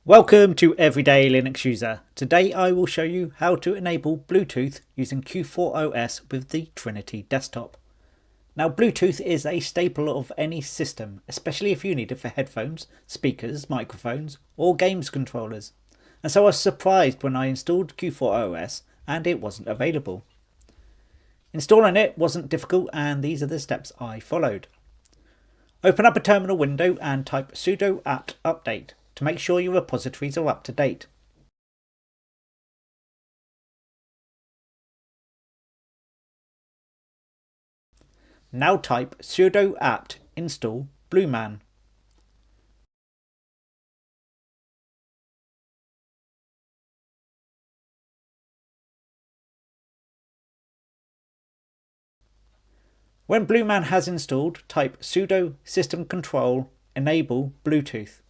Welcome to Everyday Linux User. Today I will show you how to enable Bluetooth using Q4OS with the Trinity desktop. Now Bluetooth is a staple of any system, especially if you need it for headphones, speakers, microphones or games controllers. And so I was surprised when I installed Q4OS and it wasn't available. Installing it wasn't difficult and these are the steps I followed. Open up a terminal window and type sudo apt update to make sure your repositories are up to date. Now type sudo apt install blueman. When blueman has installed, type sudo system control enable Bluetooth.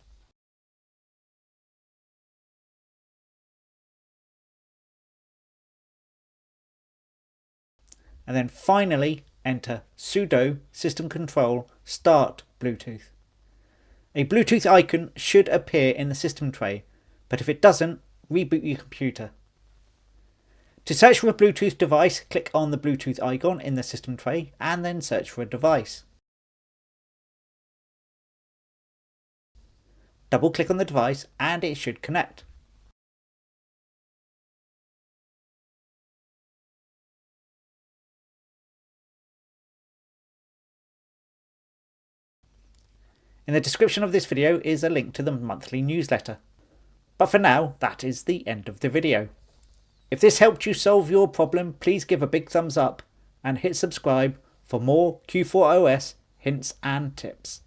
And then finally enter sudo system control start Bluetooth. A Bluetooth icon should appear in the system tray, but if it doesn't, reboot your computer. To search for a Bluetooth device, click on the Bluetooth icon in the system tray and then search for a device. Double click on the device and it should connect. In the description of this video is a link to the monthly newsletter. But for now, that is the end of the video. If this helped you solve your problem, please give a big thumbs up and hit subscribe for more Q4OS hints and tips.